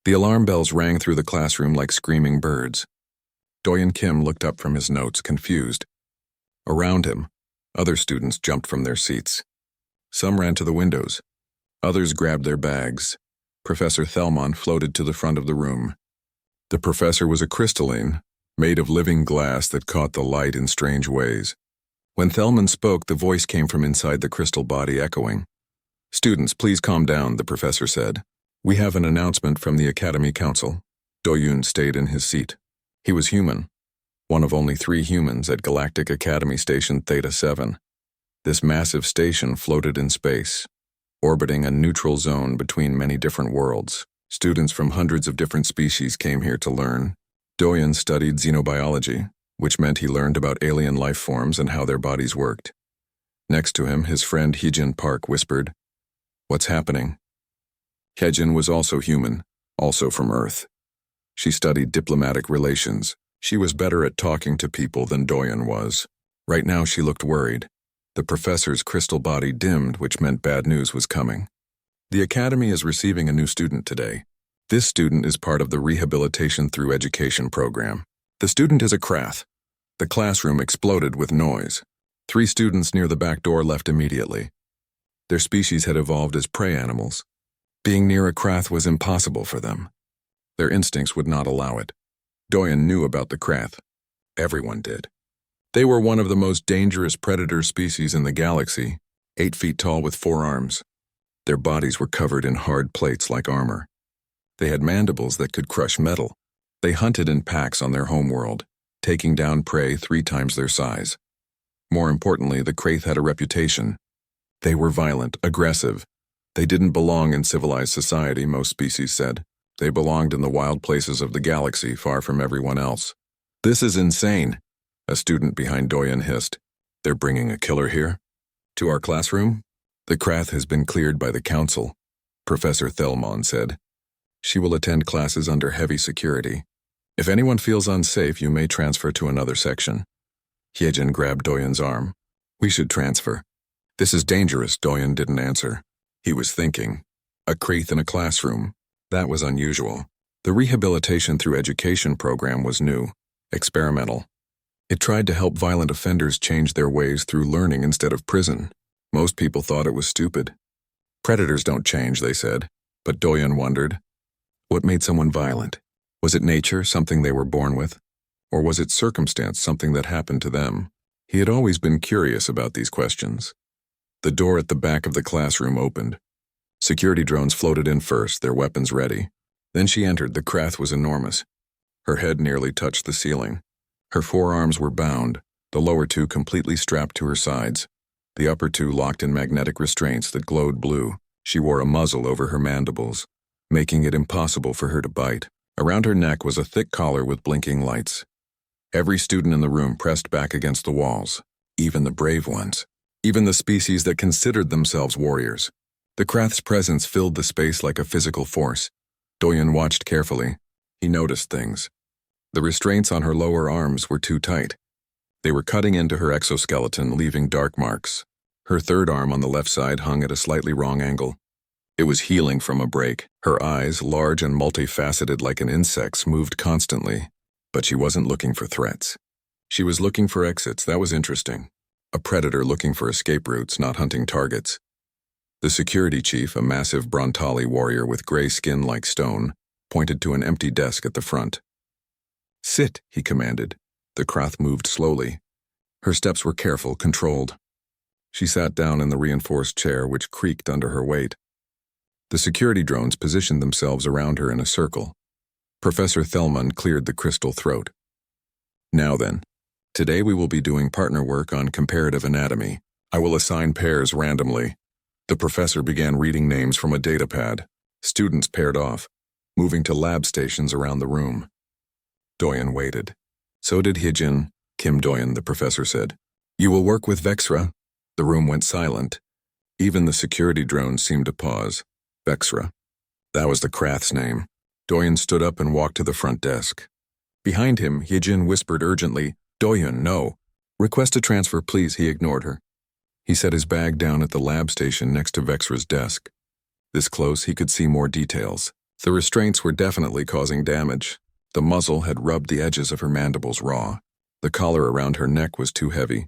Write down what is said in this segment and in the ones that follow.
The alarm bells rang through the classroom like screaming birds. Doyen Kim looked up from his notes, confused. Around him, other students jumped from their seats. Some ran to the windows. Others grabbed their bags. Professor Thelmon floated to the front of the room. The professor was a crystalline, made of living glass that caught the light in strange ways. When Thelmon spoke, the voice came from inside the crystal body, echoing. "Students, please calm down," the professor said. "We have an announcement from the Academy Council." Doyun stayed in his seat. He was human, one of only 3 humans at Galactic Academy Station Theta 7. This massive station floated in space, orbiting a neutral zone between many different worlds. Students from hundreds of different species came here to learn. Doyen studied xenobiology, which meant he learned about alien life forms and how their bodies worked. Next to him, his friend Heejin Park whispered, "What's happening?" Heejin was also human, also from Earth. She studied diplomatic relations. She was better at talking to people than Doyen was. Right now she looked worried. The professor's crystal body dimmed, which meant bad news was coming. The Academy is receiving a new student today. This student is part of the Rehabilitation Through Education program. The student is a Krath. The classroom exploded with noise. 3 students near the back door left immediately. Their species had evolved as prey animals. Being near a Krath was impossible for them. Their instincts would not allow it. Doyen knew about the Krath. Everyone did. They were one of the most dangerous predator species in the galaxy, 8 feet tall with 4 arms. Their bodies were covered in hard plates like armor. They had mandibles that could crush metal. They hunted in packs on their homeworld, taking down prey 3 times their size. More importantly, the Krath had a reputation. They were violent, aggressive. They didn't belong in civilized society, most species said. They belonged in the wild places of the galaxy, far from everyone else. "This is insane," a student behind Doyen hissed. "They're bringing a killer here? To our classroom?" "The Krath has been cleared by the council," Professor Thelmon said. "She will attend classes under heavy security. If anyone feels unsafe, you may transfer to another section." Hyejin grabbed Doyen's arm. "We should transfer." "This is dangerous," Doyen didn't answer. He was thinking. A Krath in a classroom. That was unusual. The Rehabilitation Through Education program was new, experimental. It tried to help violent offenders change their ways through learning instead of prison. Most people thought it was stupid. Predators don't change, they said. But Doyen wondered, what made someone violent? Was it nature, something they were born with? Or was it circumstance, something that happened to them? He had always been curious about these questions. The door at the back of the classroom opened. Security drones floated in first, their weapons ready. Then she entered. The Krath was enormous. Her head nearly touched the ceiling. Her 4 arms were bound, the lower 2 completely strapped to her sides, the upper 2 locked in magnetic restraints that glowed blue. She wore a muzzle over her mandibles, making it impossible for her to bite. Around her neck was a thick collar with blinking lights. Every student in the room pressed back against the walls, even the brave ones, even the species that considered themselves warriors. The Krath's presence filled the space like a physical force. Doyen watched carefully. He noticed things. The restraints on her lower arms were too tight. They were cutting into her exoskeleton, leaving dark marks. Her 3rd arm on the left side hung at a slightly wrong angle. It was healing from a break. Her eyes, large and multifaceted like an insect's, moved constantly. But she wasn't looking for threats. She was looking for exits. That was interesting. A predator looking for escape routes, not hunting targets. The security chief, a massive Brontali warrior with gray skin like stone, pointed to an empty desk at the front. "Sit," he commanded. The Krath moved slowly. Her steps were careful, controlled. She sat down in the reinforced chair, which creaked under her weight. The security drones positioned themselves around her in a circle. Professor Thelmon cleared the crystal throat. "Now then, today we will be doing partner work on comparative anatomy. I will assign pairs randomly." The professor began reading names from a datapad. Students paired off, moving to lab stations around the room. Doyen waited. So did Hyejin. "Kim Doyen," the professor said. "You will work with Vexra." The room went silent. Even the security drones seemed to pause. Vexra. That was the Krath's name. Doyen stood up and walked to the front desk. Behind him, Hyejin whispered urgently, "Doyen, no. Request a transfer, please." He ignored her. He set his bag down at the lab station next to Vexra's desk. This close, he could see more details. The restraints were definitely causing damage. The muzzle had rubbed the edges of her mandibles raw. The collar around her neck was too heavy,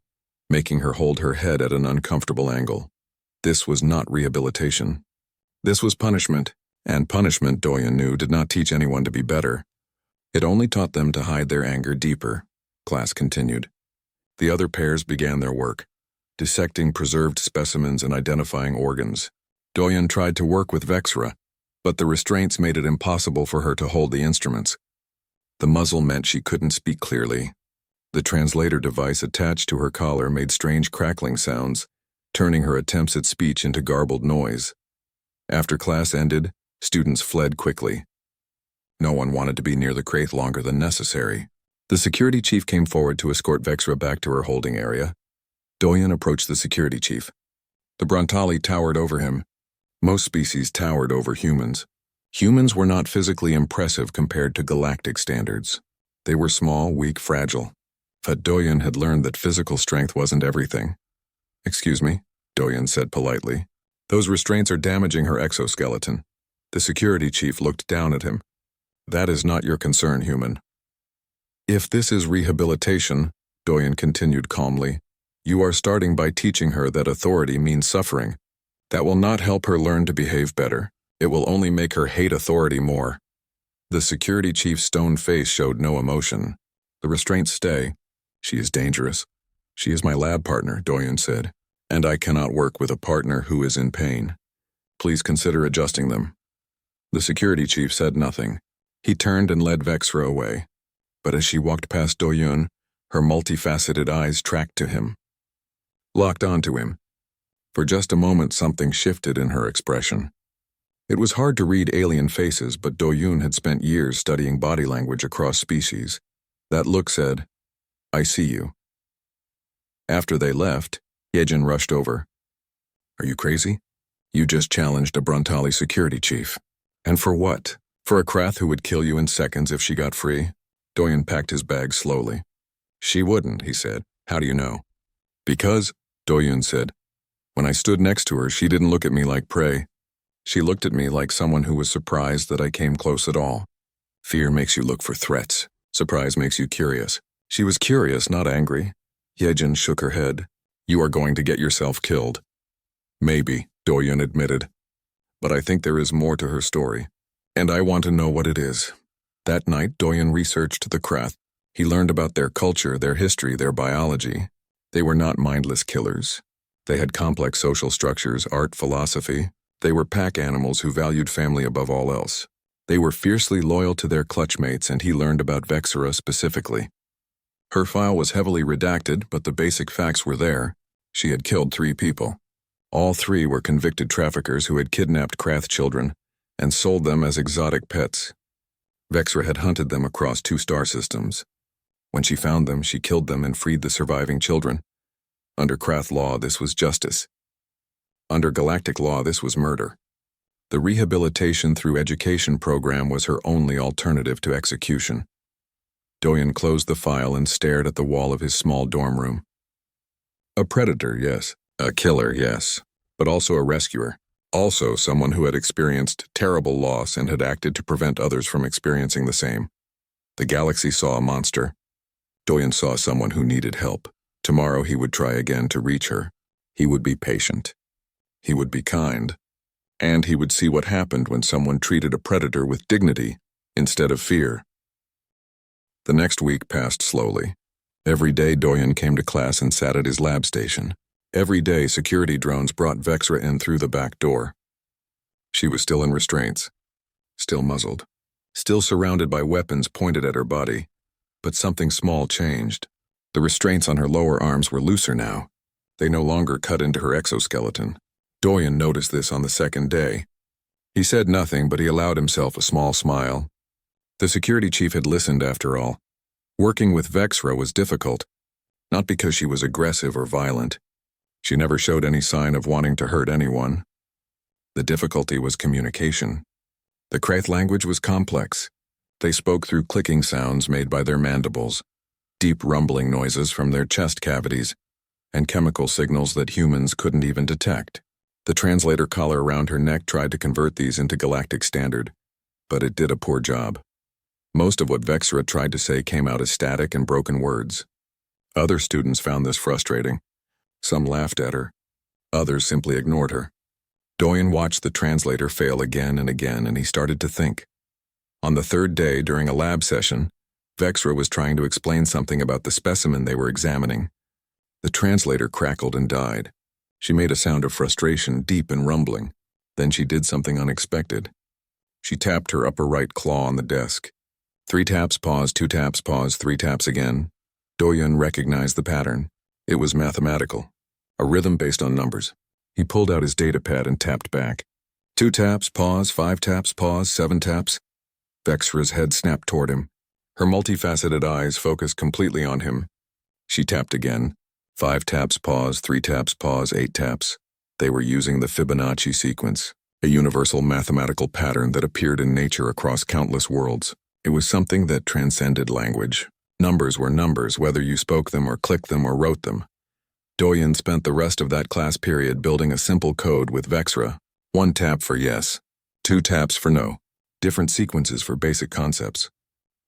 making her hold her head at an uncomfortable angle. This was not rehabilitation. This was punishment, and punishment, Doyen knew, did not teach anyone to be better. It only taught them to hide their anger deeper. Class continued. The other pairs began their work, dissecting preserved specimens and identifying organs. Doyen tried to work with Vexra, but the restraints made it impossible for her to hold the instruments. The muzzle meant she couldn't speak clearly. The translator device attached to her collar made strange crackling sounds, turning her attempts at speech into garbled noise. After class ended, students fled quickly. No one wanted to be near the crate longer than necessary. The security chief came forward to escort Vexra back to her holding area. Doyen approached the security chief. The Brontali towered over him. Most species towered over humans. Humans were not physically impressive compared to galactic standards. They were small, weak, fragile. But Doyen had learned that physical strength wasn't everything. "Excuse me," Doyen said politely. "Those restraints are damaging her exoskeleton." The security chief looked down at him. "That is not your concern, human." "If this is rehabilitation," Doyen continued calmly, "you are starting by teaching her that authority means suffering. That will not help her learn to behave better. It will only make her hate authority more." The security chief's stone face showed no emotion. "The restraints stay. She is dangerous. She is my lab partner," Doyen said, "and I cannot work with a partner who is in pain. Please consider adjusting them." The security chief said nothing. He turned and led Vexra away. But as she walked past Doyen, her multifaceted eyes tracked to him, locked onto him. For just a moment, something shifted in her expression. It was hard to read alien faces, but Doyen had spent years studying body language across species. That look said, "I see you." After they left, Yejin rushed over. "Are you crazy? You just challenged a Brontali security chief. And for what? For a Krath who would kill you in seconds if she got free?" Doyen packed his bag slowly. "She wouldn't," he said. "How do you know?" "Because," Doyen said, "when I stood next to her, she didn't look at me like prey. She looked at me like someone who was surprised that I came close at all. Fear makes you look for threats. Surprise makes you curious. She was curious, not angry." Yejin shook her head. "You are going to get yourself killed." "Maybe," Doyen admitted. "But I think there is more to her story. And I want to know what it is." That night, Doyen researched the Krath. He learned about their culture, their history, their biology. They were not mindless killers. They had complex social structures, art, philosophy. They were pack animals who valued family above all else. They were fiercely loyal to their clutchmates, and he learned about Vexra specifically. Her file was heavily redacted, but the basic facts were there. She had killed 3 people. All 3 were convicted traffickers who had kidnapped Krath children and sold them as exotic pets. Vexra had hunted them across 2 star systems. When she found them, she killed them and freed the surviving children. Under Krath law, this was justice. Under galactic law, this was murder. The rehabilitation through education program was her only alternative to execution. Doyen closed the file and stared at the wall of his small dorm room. A predator, yes. A killer, yes. But also a rescuer. Also someone who had experienced terrible loss and had acted to prevent others from experiencing the same. The galaxy saw a monster. Doyen saw someone who needed help. Tomorrow he would try again to reach her. He would be patient. He would be kind. And he would see what happened when someone treated a predator with dignity instead of fear. The next week passed slowly. Every day Doyen came to class and sat at his lab station. Every day security drones brought Vexra in through the back door. She was still in restraints, still muzzled, still surrounded by weapons pointed at her body. But something small changed. The restraints on her lower arms were looser now. They no longer cut into her exoskeleton. Doyen noticed this on the second day. He said nothing, but he allowed himself a small smile. The security chief had listened after all. Working with Vexra was difficult, not because she was aggressive or violent. She never showed any sign of wanting to hurt anyone. The difficulty was communication. The Krath language was complex. They spoke through clicking sounds made by their mandibles, deep rumbling noises from their chest cavities, and chemical signals that humans couldn't even detect. The translator collar around her neck tried to convert these into galactic standard, but it did a poor job. Most of what Vexra tried to say came out as static and broken words. Other students found this frustrating. Some laughed at her. Others simply ignored her. Doyen watched the translator fail again and again, and he started to think. On the third day, during a lab session, Vexra was trying to explain something about the specimen they were examining. The translator crackled and died. She made a sound of frustration, deep and rumbling. Then she did something unexpected. She tapped her upper right claw on the desk. 3 taps, pause, 2 taps, pause, 3 taps again. Doyen recognized the pattern. It was mathematical, a rhythm based on numbers. He pulled out his datapad and tapped back. 2 taps, pause, 5 taps, pause, 7 taps. Vexra's head snapped toward him. Her multifaceted eyes focused completely on him. She tapped again. 5 taps, pause, 3 taps, pause, 8 taps. They were using the Fibonacci sequence, a universal mathematical pattern that appeared in nature across countless worlds. It was something that transcended language. Numbers were numbers, whether you spoke them or clicked them or wrote them. Doyen spent the rest of that class period building a simple code with Vexra. 1 tap for yes, 2 taps for no. Different sequences for basic concepts.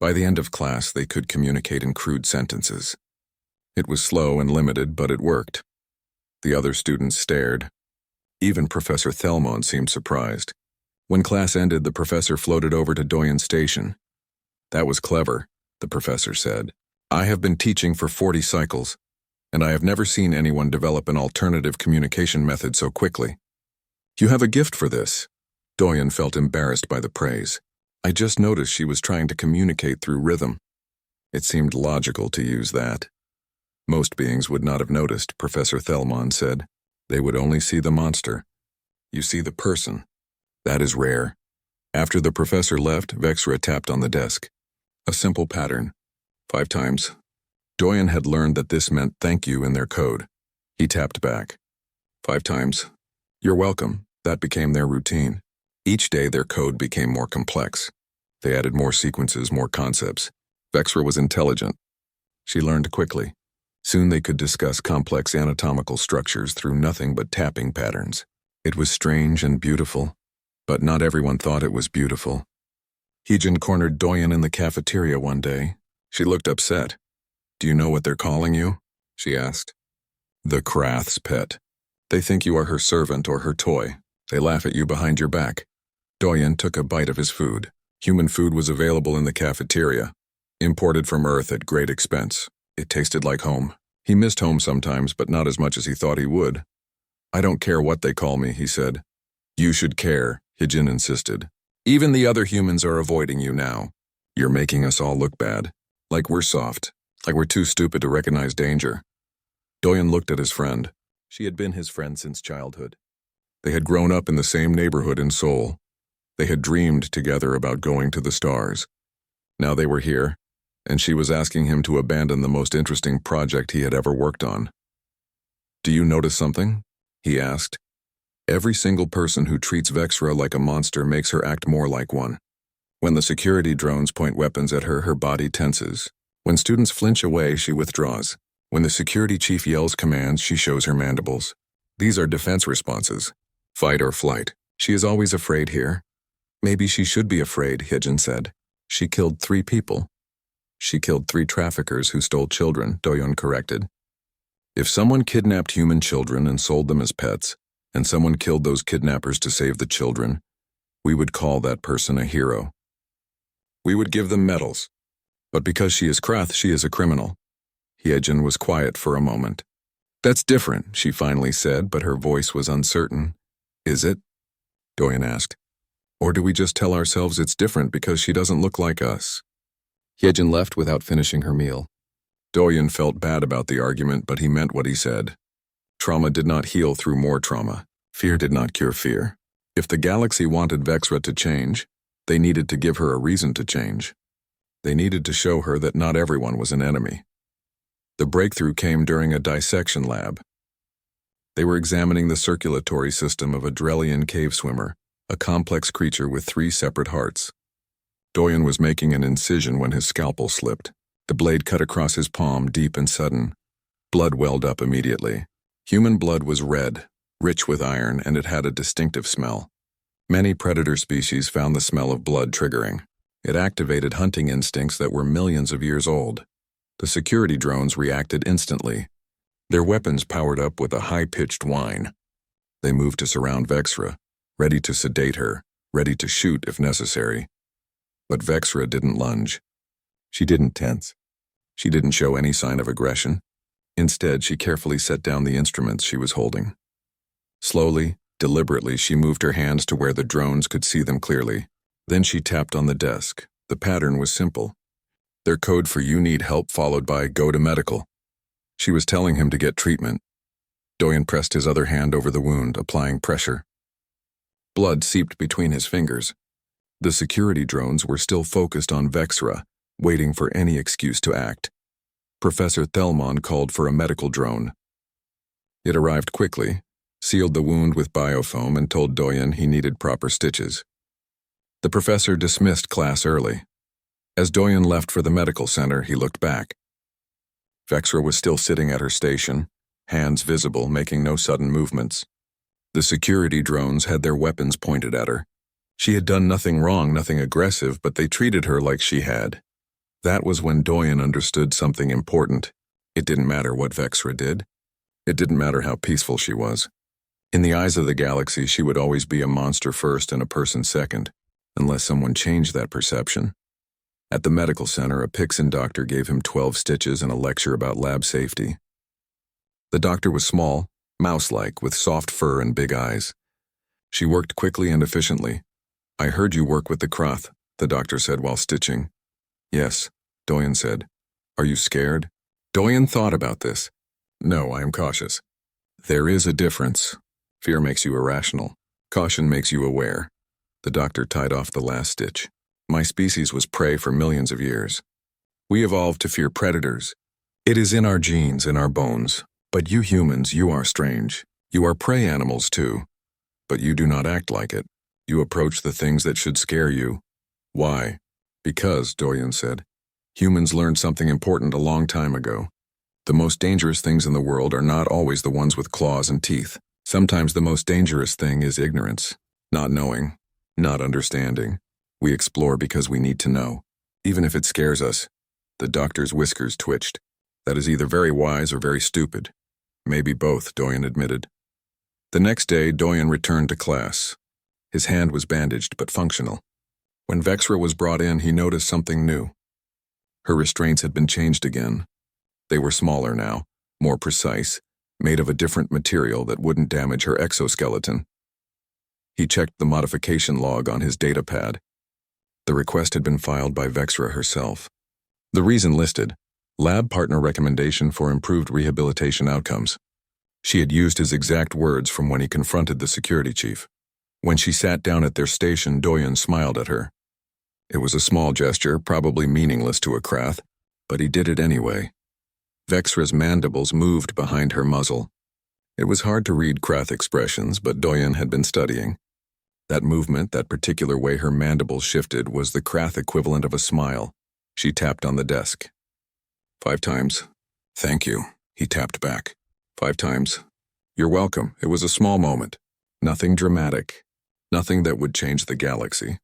By the end of class, they could communicate in crude sentences. It was slow and limited, but it worked. The other students stared. Even Professor Thelmon seemed surprised. When class ended, the professor floated over to Doyen's station. "That was clever," the professor said. "I have been teaching for 40 cycles, and I have never seen anyone develop an alternative communication method so quickly. You have a gift for this." Doyen felt embarrassed by the praise. "I just noticed she was trying to communicate through rhythm. It seemed logical to use that." "Most beings would not have noticed," Professor Thelmon said. "They would only see the monster. You see the person. That is rare." After the professor left, Vexra tapped on the desk. A simple pattern. 5 times. Doyen had learned that this meant thank you in their code. He tapped back. 5 times. "You're welcome." That became their routine. Each day their code became more complex. They added more sequences, more concepts. Vexra was intelligent. She learned quickly. Soon they could discuss complex anatomical structures through nothing but tapping patterns. It was strange and beautiful, but not everyone thought it was beautiful. Heejin cornered Doyen in the cafeteria one day. She looked upset. "Do you know what they're calling you?" she asked. "The Krath's pet. They think you are her servant or her toy. They laugh at you behind your back." Doyen took a bite of his food. Human food was available in the cafeteria, imported from Earth at great expense. It tasted like home. He missed home sometimes, but not as much as he thought he would. "I don't care what they call me," he said. "You should care," Heejin insisted. "Even the other humans are avoiding you now. You're making us all look bad. Like we're soft. Like we're too stupid to recognize danger." Doyen looked at his friend. She had been his friend since childhood. They had grown up in the same neighborhood in Seoul. They had dreamed together about going to the stars. Now they were here, and she was asking him to abandon the most interesting project he had ever worked on. "Do you notice something?" he asked. "Every single person who treats Vexra like a monster makes her act more like one. When the security drones point weapons at her, her body tenses. When students flinch away, she withdraws. When the security chief yells commands, she shows her mandibles. These are defense responses. Fight or flight. She is always afraid here." "Maybe she should be afraid," Heejin said. "She killed 3 people." "She killed 3 traffickers who stole children," Doyen corrected. "If someone kidnapped human children and sold them as pets, and someone killed those kidnappers to save the children, we would call that person a hero. We would give them medals. But because she is Krath, she is a criminal." Heejin was quiet for a moment. "That's different," she finally said, but her voice was uncertain. "Is it?" Doyen asked. "Or do we just tell ourselves it's different because she doesn't look like us?" Heejin left without finishing her meal. Doyen felt bad about the argument, but he meant what he said. Trauma did not heal through more trauma. Fear did not cure fear. If the galaxy wanted Vexra to change, they needed to give her a reason to change. They needed to show her that not everyone was an enemy. The breakthrough came during a dissection lab. They were examining the circulatory system of a Drellian cave swimmer, a complex creature with 3 separate hearts. Doyen was making an incision when his scalpel slipped. The blade cut across his palm, deep and sudden. Blood welled up immediately. Human blood was red, rich with iron, and it had a distinctive smell. Many predator species found the smell of blood triggering. It activated hunting instincts that were millions of years old. The security drones reacted instantly. Their weapons powered up with a high-pitched whine. They moved to surround Vexra, ready to sedate her, ready to shoot if necessary. But Vexra didn't lunge. She didn't tense. She didn't show any sign of aggression. Instead, she carefully set down the instruments she was holding. Slowly, deliberately, she moved her hands to where the drones could see them clearly. Then she tapped on the desk. The pattern was simple. Their code for "you need help" followed by "go to medical." She was telling him to get treatment. Doyen pressed his other hand over the wound, applying pressure. Blood seeped between his fingers. The security drones were still focused on Vexra, waiting for any excuse to act. Professor Thelmon called for a medical drone. It arrived quickly, sealed the wound with biofoam, and told Doyen he needed proper stitches. The professor dismissed class early. As Doyen left for the medical center, he looked back. Vexra was still sitting at her station, hands visible, making no sudden movements. The security drones had their weapons pointed at her. She had done nothing wrong, nothing aggressive, but they treated her like she had. That was when Doyen understood something important. It didn't matter what Vexra did. It didn't matter how peaceful she was. In the eyes of the galaxy, she would always be a monster first and a person second, unless someone changed that perception. At the medical center, a Pixan doctor gave him 12 stitches and a lecture about lab safety. The doctor was small, mouse-like, with soft fur and big eyes. She worked quickly and efficiently. "I heard you work with the Krath," the doctor said while stitching. "Yes," Doyen said. "Are you scared?" Doyen thought about this. "No, I am cautious." "There is a difference. Fear makes you irrational. Caution makes you aware." The doctor tied off the last stitch. "My species was prey for millions of years. We evolved to fear predators. It is in our genes, in our bones. But you humans, you are strange. You are prey animals too. But you do not act like it. You approach the things that should scare you. Why? Because," Doyen said, "humans learned something important a long time ago. The most dangerous things in the world are not always the ones with claws and teeth. Sometimes the most dangerous thing is ignorance, not knowing, not understanding. We explore because we need to know, even if it scares us." The doctor's whiskers twitched. "That is either very wise or very stupid." "Maybe both," Doyen admitted. The next day, Doyen returned to class. His hand was bandaged but functional. When Vexra was brought in, he noticed something new. Her restraints had been changed again. They were smaller now, more precise, made of a different material that wouldn't damage her exoskeleton. He checked the modification log on his data pad. The request had been filed by Vexra herself. The reason listed: lab partner recommendation for improved rehabilitation outcomes. She had used his exact words from when he confronted the security chief. When she sat down at their station, Doyen smiled at her. It was a small gesture, probably meaningless to a Krath, but he did it anyway. Vexra's mandibles moved behind her muzzle. It was hard to read Krath expressions, but Doyen had been studying. That movement, that particular way her mandibles shifted, was the Krath equivalent of a smile. She tapped on the desk. 5 times. "Thank you," he tapped back. 5 times. "You're welcome." It was a small moment. Nothing dramatic. Nothing that would change the galaxy.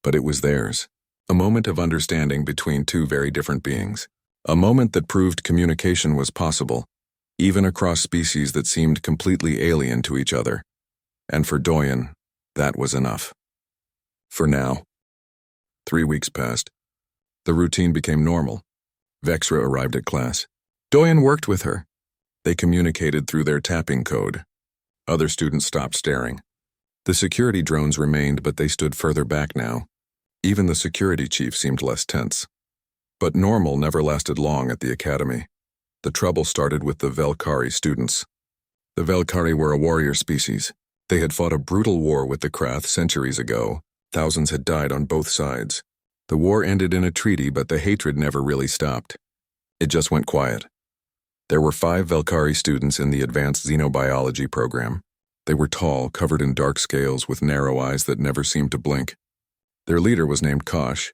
But it was theirs. A moment of understanding between two very different beings. A moment that proved communication was possible, even across species that seemed completely alien to each other. And for Doyen, that was enough. For now. 3 weeks passed. The routine became normal. Vexra arrived at class. Doyen worked with her. They communicated through their tapping code. Other students stopped staring. The security drones remained, but they stood further back now. Even the security chief seemed less tense. But normal never lasted long at the academy. The trouble started with the Velkari students. The Velkari were a warrior species. They had fought a brutal war with the Krath centuries ago. Thousands had died on both sides. The war ended in a treaty, but the hatred never really stopped. It just went quiet. There were 5 Velkari students in the advanced xenobiology program. They were tall, covered in dark scales, with narrow eyes that never seemed to blink. Their leader was named Kosh.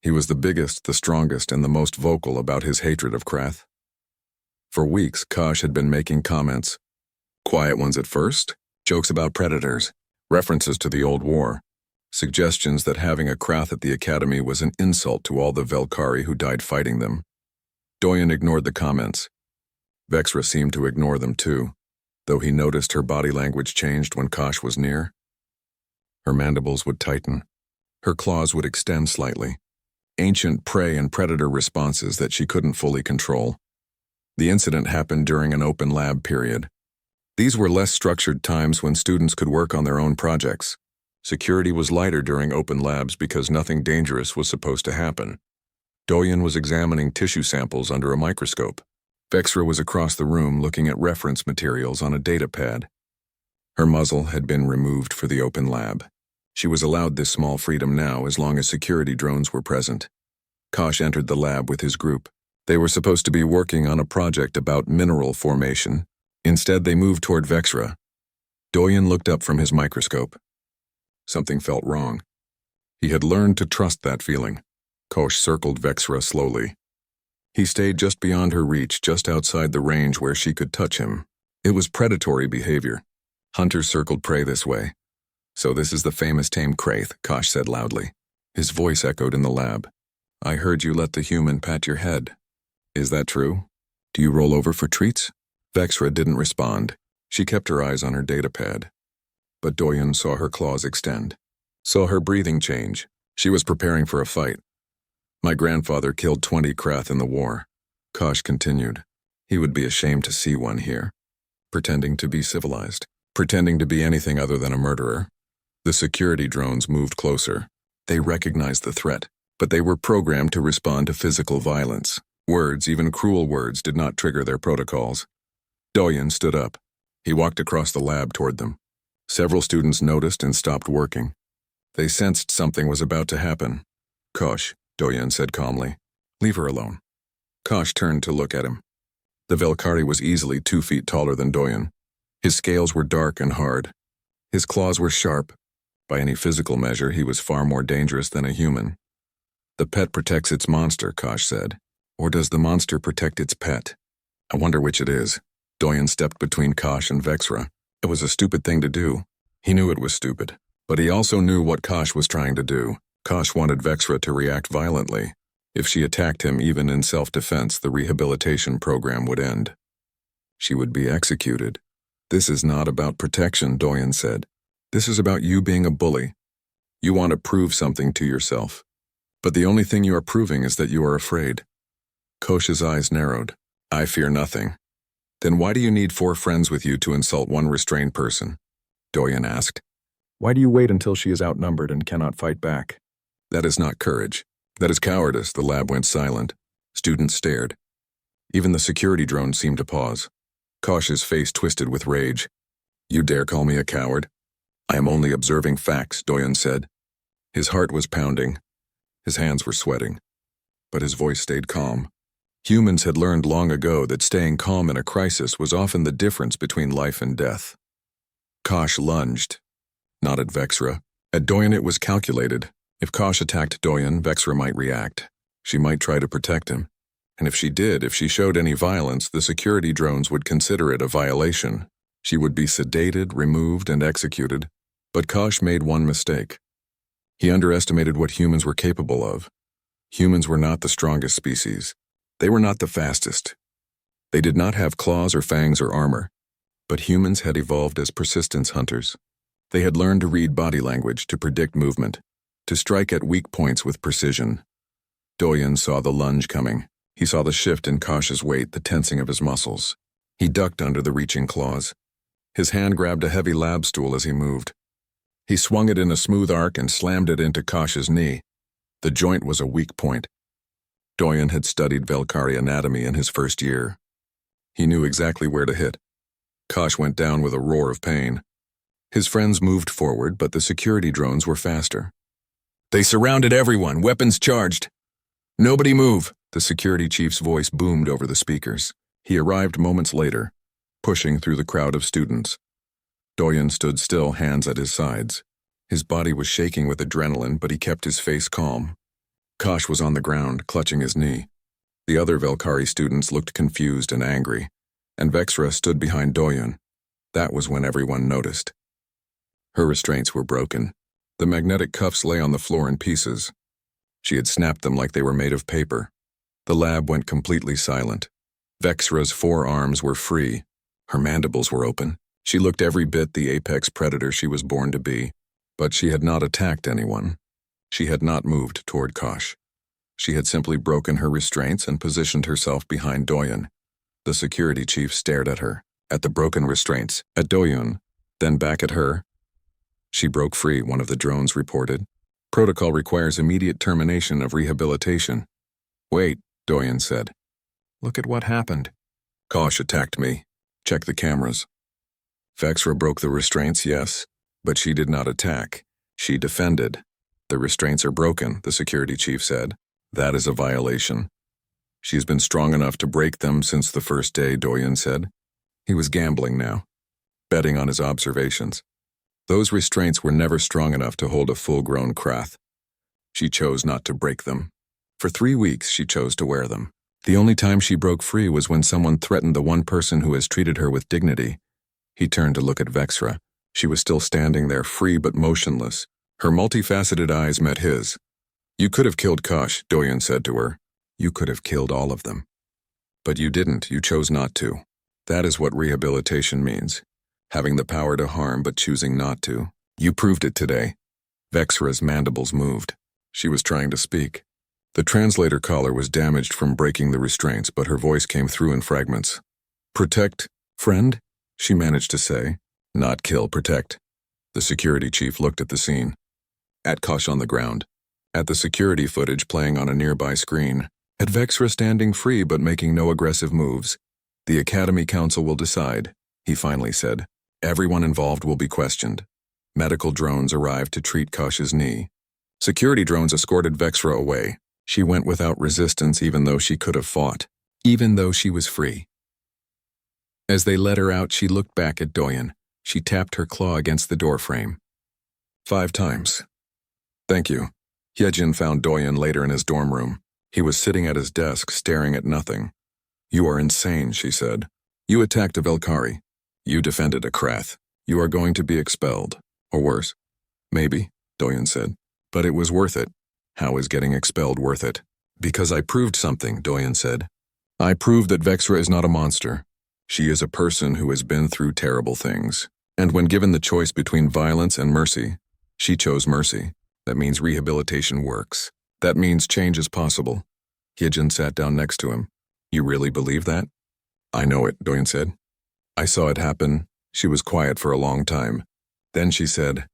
He was the biggest, the strongest, and the most vocal about his hatred of Krath. For weeks, Kosh had been making comments. Quiet ones at first, jokes about predators. references to the old war, suggestions that having a Krath at the academy was an insult to all the Velkari who died fighting them. Doyen ignored the comments. Vexra seemed to ignore them too, though he noticed her body language changed when Kosh was near. Her mandibles would tighten. Her claws would extend slightly. Ancient prey and predator responses that she couldn't fully control. The incident happened during an open lab period. These were less structured times when students could work on their own projects. Security was lighter during open labs because nothing dangerous was supposed to happen. Doyen was examining tissue samples under a microscope. Vexra was across the room looking at reference materials on a data pad. Her muzzle had been removed for the open lab. She was allowed this small freedom now as long as security drones were present. Kosh entered the lab with his group. They were supposed to be working on a project about mineral formation. Instead, they moved toward Vexra. Doyen looked up from his microscope. Something felt wrong. He had learned to trust that feeling. Kosh circled Vexra slowly. He stayed just beyond her reach, just outside the range where she could touch him. It was predatory behavior. Hunters circled prey this way. So this is the famous tame Krath, Kosh said loudly. His voice echoed in the lab. I heard you let the human pat your head. Is that true? Do you roll over for treats? Vexra didn't respond. She kept her eyes on her data pad. But Doyen saw her claws extend. Saw her breathing change. She was preparing for a fight. My grandfather killed 20 Krath in the war. Kosh continued. He would be ashamed to see one here. Pretending to be civilized. Pretending to be anything other than a murderer. The security drones moved closer. They recognized the threat, but they were programmed to respond to physical violence. Words, even cruel words, did not trigger their protocols. Doyen stood up. He walked across the lab toward them. Several students noticed and stopped working. They sensed something was about to happen. Kosh, Doyen said calmly. Leave her alone. Kosh turned to look at him. The Velkari was easily 2 feet taller than Doyen. His scales were dark and hard. His claws were sharp. By any physical measure, he was far more dangerous than a human. The pet protects its monster, Kosh said. Or does the monster protect its pet? I wonder which it is. Doyen stepped between Kosh and Vexra. It was a stupid thing to do. He knew it was stupid. But he also knew what Kosh was trying to do. Kosh wanted Vexra to react violently. If she attacked him even in self-defense, the rehabilitation program would end. She would be executed. This is not about protection, Doyen said. This is about you being a bully. You want to prove something to yourself. But the only thing you are proving is that you are afraid. Kosh's eyes narrowed. I fear nothing. Then why do you need 4 friends with you to insult one restrained person? Doyen asked. Why do you wait until she is outnumbered and cannot fight back? That is not courage. That is cowardice. The lab went silent. Students stared. Even the security drone seemed to pause. Kosh's face twisted with rage. You dare call me a coward? I am only observing facts, Doyen said. His heart was pounding. His hands were sweating. But his voice stayed calm. Humans had learned long ago that staying calm in a crisis was often the difference between life and death. Kosh lunged. Not at Vexra. At Doyen it was calculated. If Kosh attacked Doyen, Vexra might react. She might try to protect him. And if she did, if she showed any violence, the security drones would consider it a violation. She would be sedated, removed, and executed. But Kosh made one mistake. He underestimated what humans were capable of. Humans were not the strongest species. They were not the fastest. They did not have claws or fangs or armor. But humans had evolved as persistence hunters. They had learned to read body language, to predict movement, to strike at weak points with precision. Doyen saw the lunge coming. He saw the shift in Kosh's weight, the tensing of his muscles. He ducked under the reaching claws. His hand grabbed a heavy lab stool as he moved. He swung it in a smooth arc and slammed it into Kosh's knee. The joint was a weak point. Doyen had studied Velkari anatomy in his first year. He knew exactly where to hit. Kosh went down with a roar of pain. His friends moved forward, but the security drones were faster. They surrounded everyone, weapons charged. Nobody move, the security chief's voice boomed over the speakers. He arrived moments later, pushing through the crowd of students. Doyen stood still, hands at his sides. His body was shaking with adrenaline, but he kept his face calm. Kosh was on the ground, clutching his knee. The other Velkari students looked confused and angry, and Vexra stood behind Doyen. That was when everyone noticed. Her restraints were broken. The magnetic cuffs lay on the floor in pieces. She had snapped them like they were made of paper. The lab went completely silent. Vexra's 4 arms were free. Her mandibles were open. She looked every bit the apex predator she was born to be. But she had not attacked anyone. She had not moved toward Kosh. She had simply broken her restraints and positioned herself behind Doyen. The security chief stared at her, at the broken restraints, at Doyen, then back at her. She broke free, one of the drones reported. Protocol requires immediate termination of rehabilitation. Wait, Doyen said. Look at what happened. Kosh attacked me. Check the cameras. Vexra broke the restraints, yes, but she did not attack. She defended. The restraints are broken, the security chief said. That is a violation. She's been strong enough to break them since the first day, Doyen said. He was gambling now, betting on his observations. Those restraints were never strong enough to hold a full-grown Krath. She chose not to break them. For 3 weeks, she chose to wear them. The only time she broke free was when someone threatened the one person who has treated her with dignity. He turned to look at Vexra. She was still standing there, free but motionless. Her multifaceted eyes met his. You could have killed Kosh, Doyen said to her. You could have killed all of them. But you didn't, you chose not to. That is what rehabilitation means. Having the power to harm but choosing not to. You proved it today. Vexra's mandibles moved. She was trying to speak. The translator collar was damaged from breaking the restraints, but her voice came through in fragments. Protect, friend? She managed to say. Not kill, protect. The security chief looked at the scene. At Kosh on the ground. At the security footage playing on a nearby screen. At Vexra standing free but making no aggressive moves. The Academy Council will decide, he finally said. Everyone involved will be questioned. Medical drones arrived to treat Kosh's knee. Security drones escorted Vexra away. She went without resistance even though she could have fought. Even though she was free. As they let her out, she looked back at Doyen. She tapped her claw against the doorframe. 5 times. Thank you. Hyejin found Doyen later in his dorm room. He was sitting at his desk, staring at nothing. You are insane, she said. You attacked a Velkari. You defended a Krath. You are going to be expelled. Or worse. Maybe, Doyen said. But it was worth it. How is getting expelled worth it? Because I proved something, Doyen said. I proved that Vexra is not a monster. She is a person who has been through terrible things. And when given the choice between violence and mercy, she chose mercy. That means rehabilitation works. That means change is possible. Hyejin sat down next to him. You really believe that? I know it, Doyen said. I saw it happen. She was quiet for a long time. Then she said,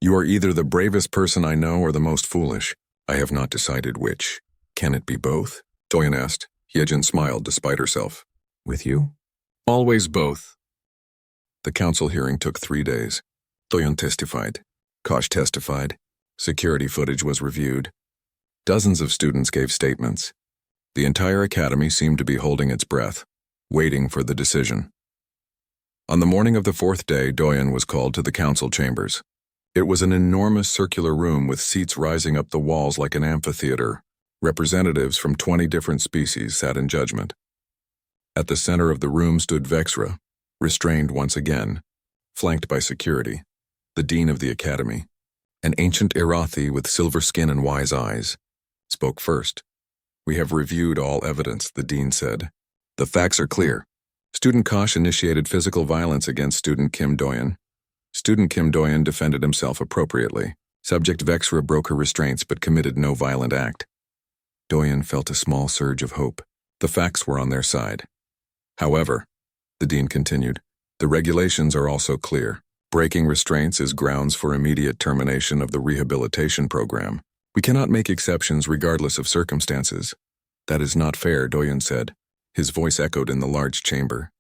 You are either the bravest person I know or the most foolish. I have not decided which. Can it be both? Doyen asked. Hyejin smiled despite herself. With you? Always both. The council hearing took 3 days. Doyen testified. Kosh testified. Security footage was reviewed. Dozens of students gave statements. The entire academy seemed to be holding its breath, waiting for the decision. On the morning of the 4th day, Doyen was called to the council chambers. It was an enormous circular room with seats rising up the walls like an amphitheater. Representatives from 20 different species sat in judgment. At the center of the room stood Vexra, restrained once again, flanked by security, the dean of the academy. An ancient Irathi with silver skin and wise eyes, spoke first. We have reviewed all evidence, the dean said. The facts are clear. Student Kosh initiated physical violence against student Kim Doyen. Student Kim Doyen defended himself appropriately. Subject Vexra broke her restraints but committed no violent act. Doyen felt a small surge of hope. The facts were on their side. However, the dean continued, the regulations are also clear. Breaking restraints is grounds for immediate termination of the rehabilitation program. We cannot make exceptions regardless of circumstances. That is not fair, Doyen said. His voice echoed in the large chamber.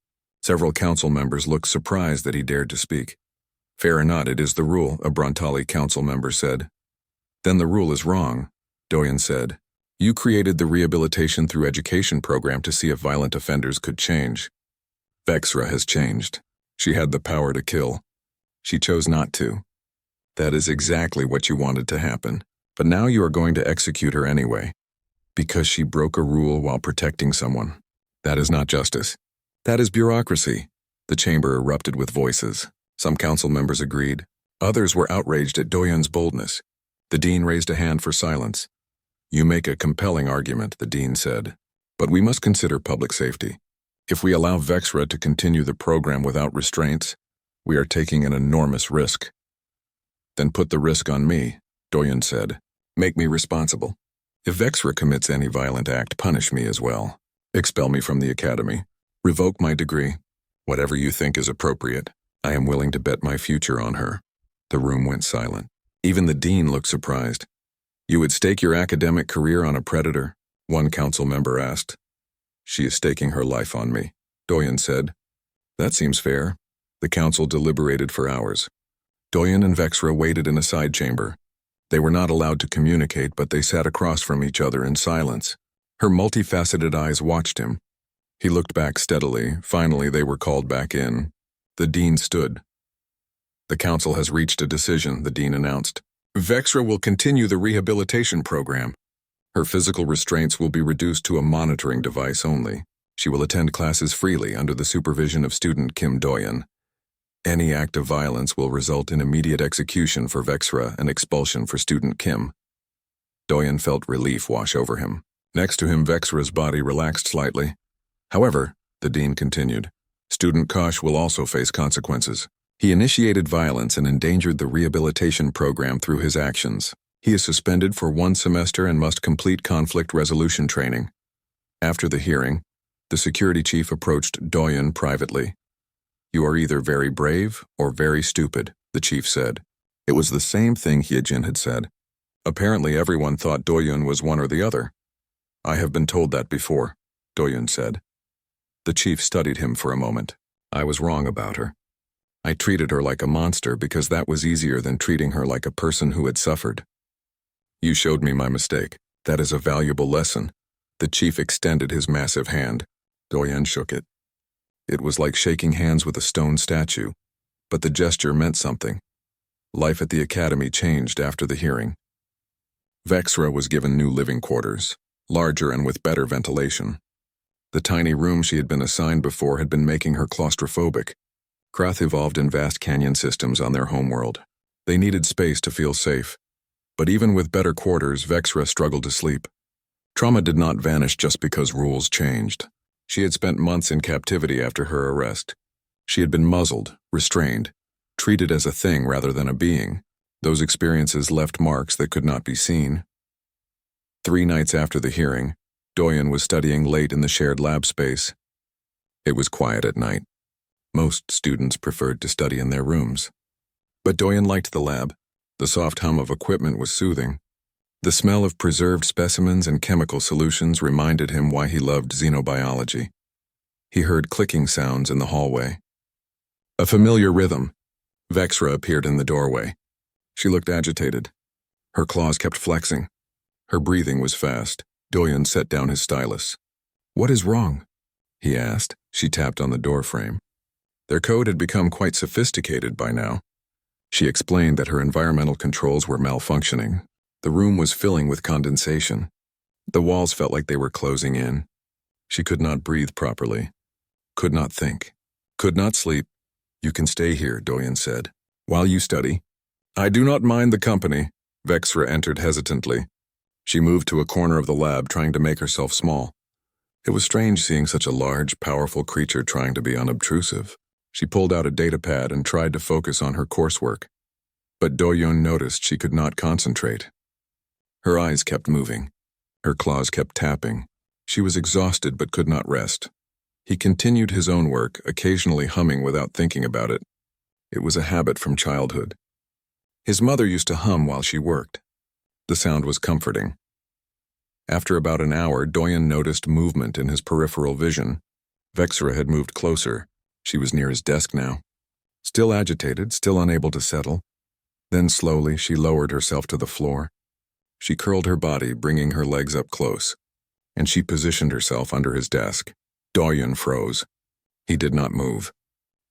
Several council members looked surprised that he dared to speak. Fair or not, it is the rule, a Brontali council member said. Then the rule is wrong, Doyen said. You created the rehabilitation through education program to see if violent offenders could change. Vexra has changed. She had the power to kill. She chose not to. That is exactly what you wanted to happen. But now you are going to execute her anyway. Because she broke a rule while protecting someone. That is not justice. That is bureaucracy. The chamber erupted with voices. Some council members agreed. Others were outraged at Doyen's boldness. The dean raised a hand for silence. "You make a compelling argument," the dean said. "But we must consider public safety. If we allow Vexra to continue the program without restraints, we are taking an enormous risk." "Then put the risk on me," Doyen said. "Make me responsible. If Vexra commits any violent act, punish me as well. Expel me from the academy. Revoke my degree. Whatever you think is appropriate. I am willing to bet my future on her." The room went silent. Even the dean looked surprised. "You would stake your academic career on a predator?" one council member asked. "She is staking her life on me," Doyen said. "That seems fair." The council deliberated for hours. Doyen and Vexra waited in a side chamber. They were not allowed to communicate, but they sat across from each other in silence. Her multifaceted eyes watched him. He looked back steadily. Finally, they were called back in. The dean stood. "The council has reached a decision," the dean announced. "Vexra will continue the rehabilitation program. Her physical restraints will be reduced to a monitoring device only. She will attend classes freely under the supervision of student Kim Doyen. Any act of violence will result in immediate execution for Vexra and expulsion for student Kim." Doyen felt relief wash over him. Next to him, Vexra's body relaxed slightly. "However," the dean continued, "student Kosh will also face consequences. He initiated violence and endangered the rehabilitation program through his actions. He is suspended for 1 semester and must complete conflict resolution training." After the hearing, the security chief approached Doyen privately. "You are either very brave or very stupid," the chief said. It was the same thing Hyejin had said. Apparently everyone thought Doyen was one or the other. "I have been told that before," Doyen said. The chief studied him for a moment. "I was wrong about her. I treated her like a monster because that was easier than treating her like a person who had suffered. You showed me my mistake. That is a valuable lesson." The chief extended his massive hand. Doyen shook it. It was like shaking hands with a stone statue, but the gesture meant something. Life at the academy changed after the hearing. Vexra was given new living quarters, larger and with better ventilation. The tiny room she had been assigned before had been making her claustrophobic. Krath evolved in vast canyon systems on their homeworld. They needed space to feel safe. But even with better quarters, Vexra struggled to sleep. Trauma did not vanish just because rules changed. She had spent months in captivity after her arrest. She had been muzzled, restrained, treated as a thing rather than a being. Those experiences left marks that could not be seen. 3 nights after the hearing, Doyen was studying late in the shared lab space. It was quiet at night. Most students preferred to study in their rooms. But Doyen liked the lab. The soft hum of equipment was soothing. The smell of preserved specimens and chemical solutions reminded him why he loved xenobiology. He heard clicking sounds in the hallway. A familiar rhythm. Vexra appeared in the doorway. She looked agitated. Her claws kept flexing. Her breathing was fast. Doyen set down his stylus. "What is wrong?" he asked. She tapped on the doorframe. Their code had become quite sophisticated by now. She explained that her environmental controls were malfunctioning. The room was filling with condensation. The walls felt like they were closing in. She could not breathe properly. Could not think. Could not sleep. "You can stay here," Doyen said, "while you study." "I do not mind the company." Vexra entered hesitantly. She moved to a corner of the lab, trying to make herself small. It was strange seeing such a large, powerful creature trying to be unobtrusive. She pulled out a datapad and tried to focus on her coursework. But Doyen noticed she could not concentrate. Her eyes kept moving. Her claws kept tapping. She was exhausted but could not rest. He continued his own work, occasionally humming without thinking about it. It was a habit from childhood. His mother used to hum while she worked. The sound was comforting. After about an hour, Doyen noticed movement in his peripheral vision. Vexra had moved closer. She was near his desk now. Still agitated, still unable to settle. Then slowly she lowered herself to the floor. She curled her body, bringing her legs up close, and she positioned herself under his desk. Doyen froze. He did not move.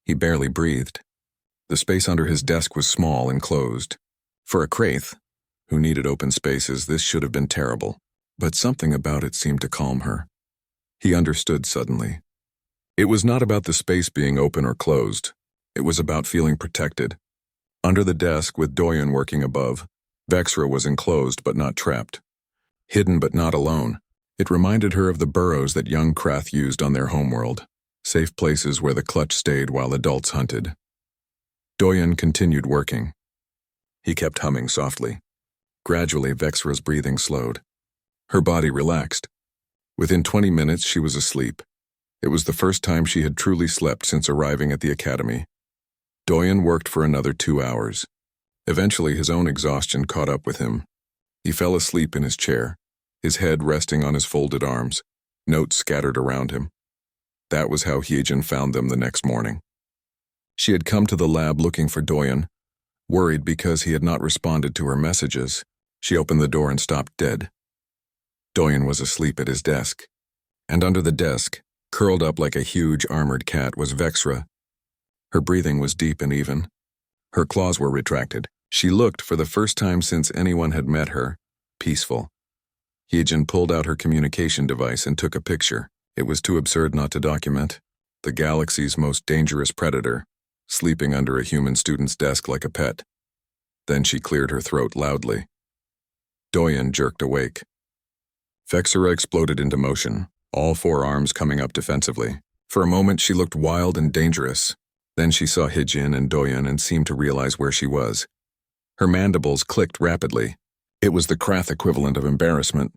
He barely breathed. The space under his desk was small and closed. For a Kraith, who needed open spaces, this should have been terrible, but something about it seemed to calm her. He understood suddenly. It was not about the space being open or closed. It was about feeling protected. Under the desk, with Doyen working above, Vexra was enclosed but not trapped. Hidden but not alone. It reminded her of the burrows that young Krath used on their homeworld, safe places where the clutch stayed while adults hunted. Doyen continued working. He kept humming softly. Gradually, Vexra's breathing slowed. Her body relaxed. Within 20 minutes, she was asleep. It was the first time she had truly slept since arriving at the academy. Doyen worked for another 2 hours. Eventually, his own exhaustion caught up with him. He fell asleep in his chair, his head resting on his folded arms, notes scattered around him. That was how Hyejin found them the next morning. She had come to the lab looking for Doyen, worried because he had not responded to her messages. She opened the door and stopped dead. Doyen was asleep at his desk, and under the desk, curled up like a huge armored cat, was Vexra. Her breathing was deep and even. Her claws were retracted. She looked, for the first time since anyone had met her, peaceful. Hyejin pulled out her communication device and took a picture. It was too absurd not to document. The galaxy's most dangerous predator, sleeping under a human student's desk like a pet. Then she cleared her throat loudly. Doyen jerked awake. Vexra exploded into motion, all 4 arms coming up defensively. For a moment she looked wild and dangerous. Then she saw Hyejin and Doyen and seemed to realize where she was. Her mandibles clicked rapidly. It was the Krath equivalent of embarrassment.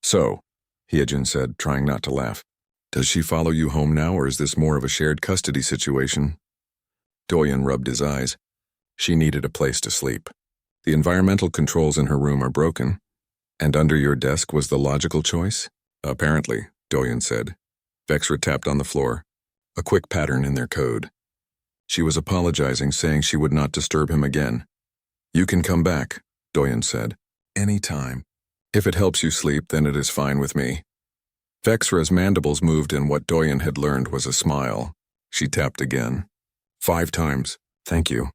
"So," Hyejin said, trying not to laugh, "does she follow you home now, or is this more of a shared custody situation?" Doyen rubbed his eyes. She needed a place to sleep. The environmental controls in her room are broken. And under your desk was the logical choice? Apparently, Doyen said. Vexra tapped on the floor, a quick pattern in their code. She was apologizing, saying she would not disturb him again. "You can come back," Doyen said. "Any time. If it helps you sleep, then it is fine with me." Vexra's mandibles moved, and what Doyen had learned was a smile. She tapped again. 5 times. "Thank you."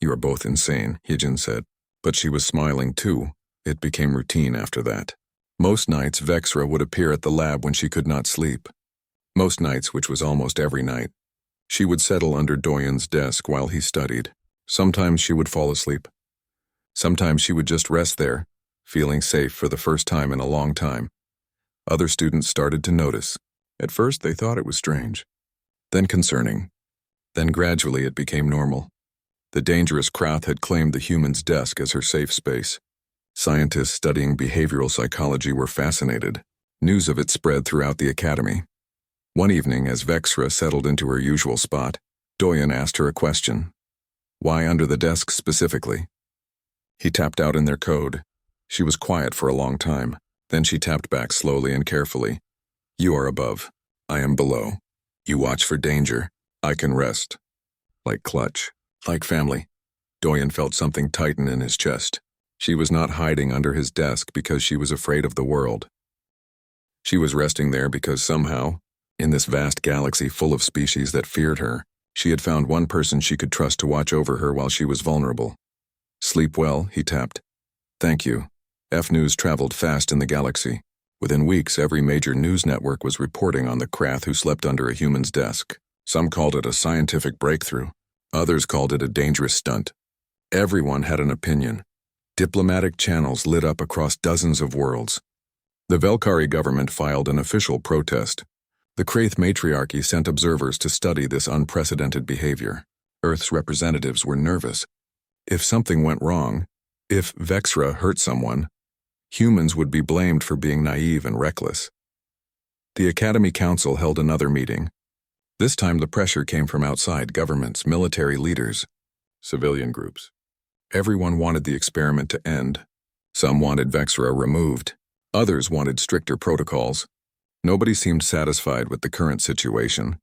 "You are both insane," Hyejin said. But she was smiling too. It became routine after that. Most nights, Vexra would appear at the lab when she could not sleep. Most nights, which was almost every night. She would settle under Doyen's desk while he studied. Sometimes she would fall asleep. Sometimes she would just rest there, feeling safe for the first time in a long time. Other students started to notice. At first, they thought it was strange, then concerning. Then gradually it became normal. The dangerous Krath had claimed the human's desk as her safe space. Scientists studying behavioral psychology were fascinated. News of it spread throughout the academy. One evening, as Vexra settled into her usual spot, Doyen asked her a question. Why under the desk specifically? He tapped out in their code. She was quiet for a long time. Then she tapped back slowly and carefully. "You are above. I am below. You watch for danger. I can rest." Like clutch. Like family. Doyen felt something tighten in his chest. She was not hiding under his desk because she was afraid of the world. She was resting there because somehow, in this vast galaxy full of species that feared her, she had found one person she could trust to watch over her while she was vulnerable. "Sleep well," he tapped. "Thank you." F-News traveled fast in the galaxy. Within weeks, every major news network was reporting on the Krath who slept under a human's desk. Some called it a scientific breakthrough. Others called it a dangerous stunt. Everyone had an opinion. Diplomatic channels lit up across dozens of worlds. The Velkari government filed an official protest. The Krath matriarchy sent observers to study this unprecedented behavior. Earth's representatives were nervous. If something went wrong, if Vexra hurt someone, humans would be blamed for being naive and reckless. The Academy Council held another meeting. This time the pressure came from outside governments, military leaders, civilian groups. Everyone wanted the experiment to end. Some wanted Vexra removed. Others wanted stricter protocols. Nobody seemed satisfied with the current situation.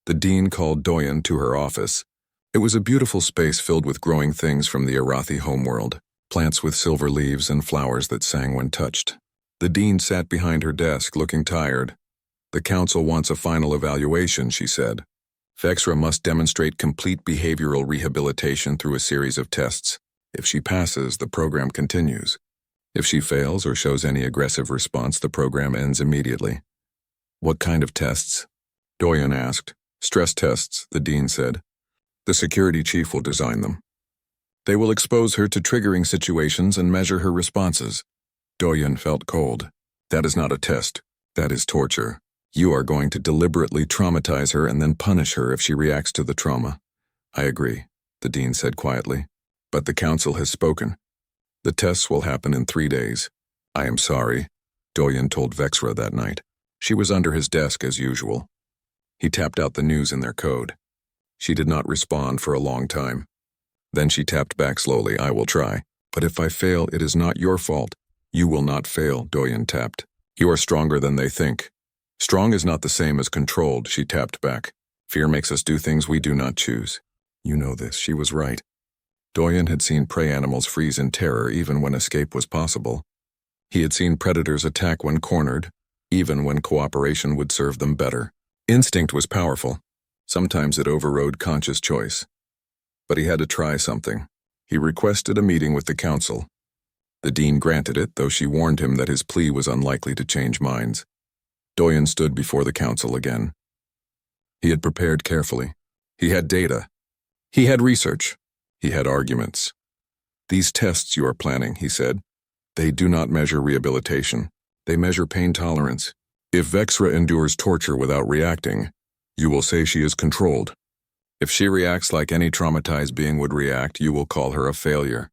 The dean called Doyen to her office. It was a beautiful space filled with growing things from the Arathi homeworld, plants with silver leaves and flowers that sang when touched. The dean sat behind her desk, looking tired. "The council wants a final evaluation," she said. "Vexra must demonstrate complete behavioral rehabilitation through a series of tests. If she passes, the program continues. If she fails or shows any aggressive response, the program ends immediately." "What kind of tests?" Doyen asked. "Stress tests," the dean said. "The security chief will design them." They will expose her to triggering situations and measure her responses. Doyen felt cold. That is not a test. That is torture. You are going to deliberately traumatize her and then punish her if she reacts to the trauma. I agree, the dean said quietly. But the council has spoken. The tests will happen in 3 days. I am sorry, Doyen told Vexra that night. She was under his desk as usual. He tapped out the news in their code. She did not respond for a long time. Then she tapped back slowly. I will try. But if I fail, it is not your fault. You will not fail, Doyen tapped. You are stronger than they think. Strong is not the same as controlled, she tapped back. Fear makes us do things we do not choose. You know this, she was right. Doyen had seen prey animals freeze in terror even when escape was possible. He had seen predators attack when cornered, even when cooperation would serve them better. Instinct was powerful. Sometimes it overrode conscious choice. But he had to try something. He requested a meeting with the council. The dean granted it, though she warned him that his plea was unlikely to change minds. Doyen stood before the council again. He had prepared carefully. He had data. He had research. He had arguments. These tests you are planning, he said, they do not measure rehabilitation. They measure pain tolerance. If Vexra endures torture without reacting, you will say she is controlled. If she reacts like any traumatized being would react, you will call her a failure.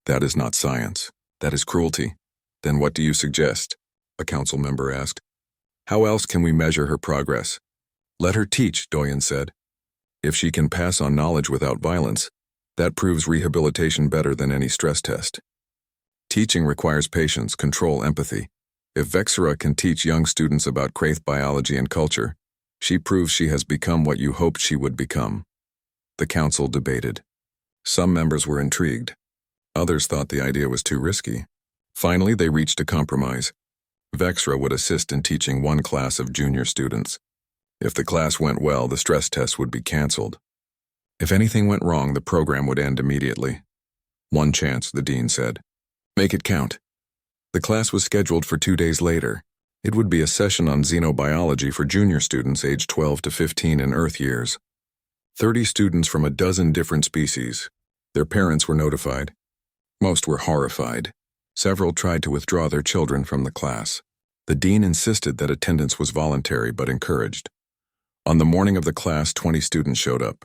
That is not science. That is cruelty. Then what do you suggest? A council member asked. How else can we measure her progress? Let her teach, Doyen said. If she can pass on knowledge without violence, that proves rehabilitation better than any stress test. Teaching requires patience, control, empathy. If Vexra can teach young students about Kraith biology and culture, she proves she has become what you hoped she would become. The council debated. Some members were intrigued. Others thought the idea was too risky. Finally, they reached a compromise. Vexra would assist in teaching one class of junior students. If the class went well, the stress test would be canceled. If anything went wrong, the program would end immediately. One chance, the dean said. Make it count. The class was scheduled for 2 days later. It would be a session on xenobiology for junior students aged 12 to 15 in Earth years. 30 students from a dozen different species. Their parents were notified. Most were horrified. Several tried to withdraw their children from the class. The dean insisted that attendance was voluntary but encouraged. On the morning of the class, 20 students showed up.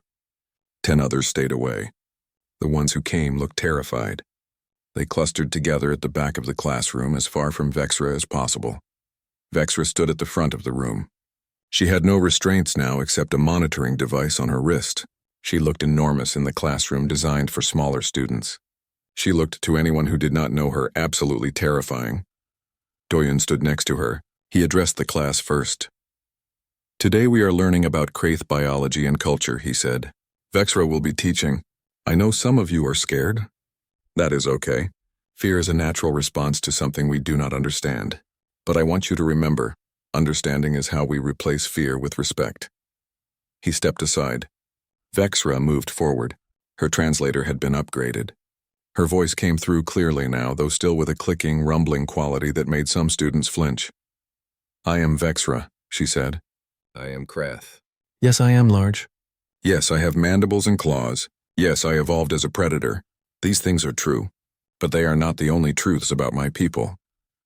10 others stayed away. The ones who came looked terrified. They clustered together at the back of the classroom as far from Vexra as possible. Vexra stood at the front of the room. She had no restraints now except a monitoring device on her wrist. She looked enormous in the classroom designed for smaller students. She looked to anyone who did not know her absolutely terrifying. Doyen stood next to her. He addressed the class first. Today we are learning about Kraith biology and culture, he said. Vexra will be teaching. I know some of you are scared. That is okay. Fear is a natural response to something we do not understand. But I want you to remember, understanding is how we replace fear with respect. He stepped aside. Vexra moved forward. Her translator had been upgraded. Her voice came through clearly now, though still with a clicking, rumbling quality that made some students flinch. I am Vexra, she said. I am Krath. Yes, I am large. Yes, I have mandibles and claws. Yes, I evolved as a predator. These things are true. But they are not the only truths about my people.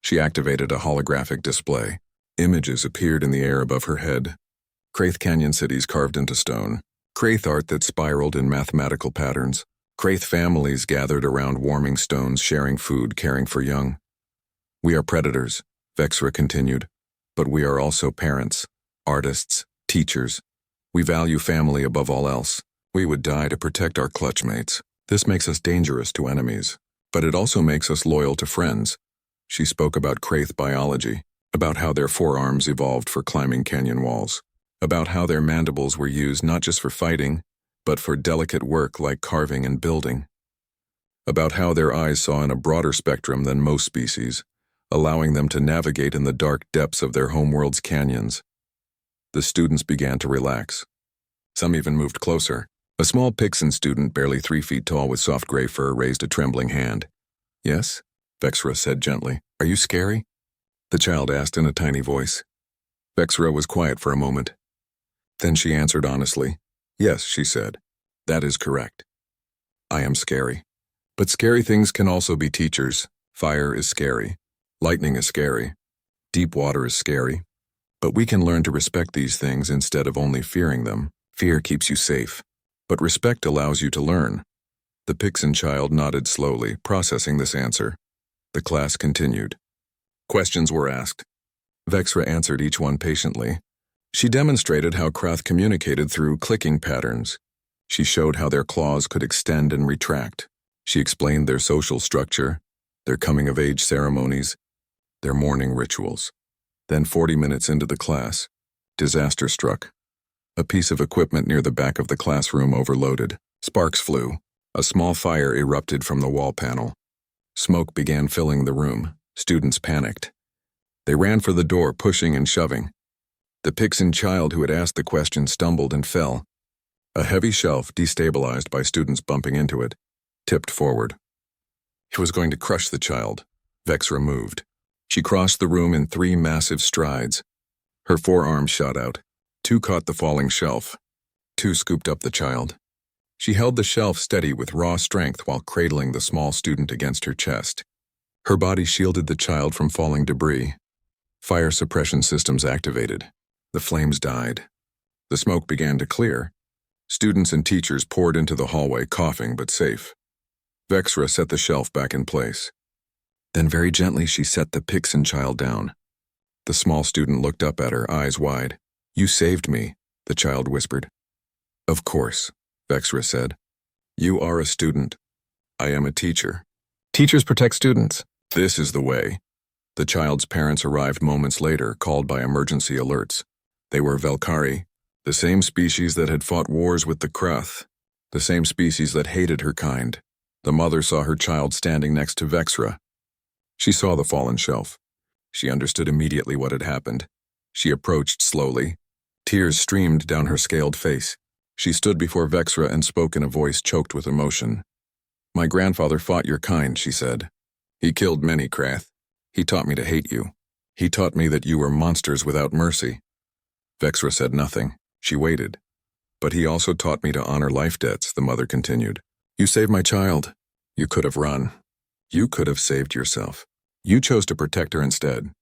She activated a holographic display. Images appeared in the air above her head. Kraith Canyon cities carved into stone. Kraith art that spiraled in mathematical patterns. Kraith families gathered around warming stones, sharing food, caring for young. We are predators, Vexra continued. But we are also parents, artists, teachers. We value family above all else. We would die to protect our clutchmates. This makes us dangerous to enemies. But it also makes us loyal to friends. She spoke about Kraith biology, about how their forearms evolved for climbing canyon walls, about how their mandibles were used not just for fighting, but for delicate work like carving and building, about how their eyes saw in a broader spectrum than most species, allowing them to navigate in the dark depths of their homeworld's canyons. The students began to relax. Some even moved closer. A small Pixen student, barely 3 feet tall with soft gray fur, raised a trembling hand. Yes? Vexra said gently. Are you scary? The child asked in a tiny voice. Vexra was quiet for a moment. Then she answered honestly. Yes, she said. That is correct. I am scary. But scary things can also be teachers. Fire is scary. Lightning is scary. Deep water is scary. But we can learn to respect these things instead of only fearing them. Fear keeps you safe. But respect allows you to learn. The Pixin child nodded slowly, processing this answer. The class continued. Questions were asked. Vexra answered each one patiently. She demonstrated how Krath communicated through clicking patterns. She showed how their claws could extend and retract. She explained their social structure, their coming-of-age ceremonies, their mourning rituals. Then 40 minutes into the class, disaster struck. A piece of equipment near the back of the classroom overloaded. Sparks flew. A small fire erupted from the wall panel. Smoke began filling the room. Students panicked. They ran for the door, pushing and shoving. The Pixin child who had asked the question stumbled and fell. A heavy shelf, destabilized by students bumping into it, tipped forward. It was going to crush the child. Vexra moved. She crossed the room in 3 massive strides. Her forearms shot out. 2 caught the falling shelf. 2 scooped up the child. She held the shelf steady with raw strength while cradling the small student against her chest. Her body shielded the child from falling debris. Fire suppression systems activated. The flames died. The smoke began to clear. Students and teachers poured into the hallway, coughing but safe. Vexra set the shelf back in place. Then very gently she set the Pixin child down. The small student looked up at her, eyes wide. "You saved me," the child whispered. "Of course," Vexra said. "You are a student. I am a teacher. Teachers protect students. This is the way." The child's parents arrived moments later, called by emergency alerts. They were Velkari, the same species that had fought wars with the Krath, the same species that hated her kind. The mother saw her child standing next to Vexra. She saw the fallen shelf. She understood immediately what had happened. She approached slowly. Tears streamed down her scaled face. She stood before Vexra and spoke in a voice choked with emotion. "My grandfather fought your kind," she said. "He killed many Krath. He taught me to hate you. He taught me that you were monsters without mercy." Vexra said nothing. She waited. "But he also taught me to honor life debts," the mother continued. "You saved my child. You could have run. You could have saved yourself. You chose to protect her instead.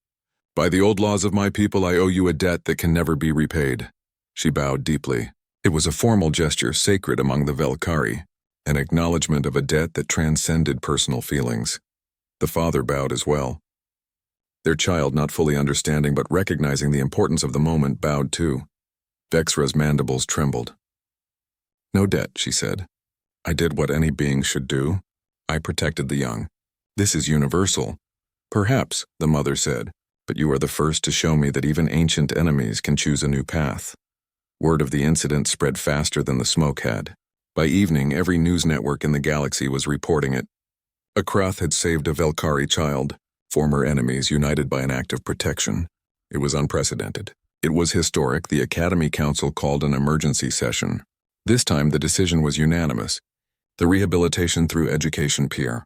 By the old laws of my people, I owe you a debt that can never be repaid." She bowed deeply. It was a formal gesture sacred among the Velkari, an acknowledgement of a debt that transcended personal feelings. The father bowed as well. Their child, not fully understanding but recognizing the importance of the moment, bowed too. Vexra's mandibles trembled. "No debt," she said. "I did what any being should do. I protected the young. This is universal." "Perhaps," the mother said, "but you are the first to show me that even ancient enemies can choose a new path." Word of the incident spread faster than the smoke had. By evening, every news network in the galaxy was reporting it. A Krath had saved a Velkari child, former enemies united by an act of protection. It was unprecedented. It was historic. The Academy Council called an emergency session. This time the decision was unanimous. The rehabilitation through education peer.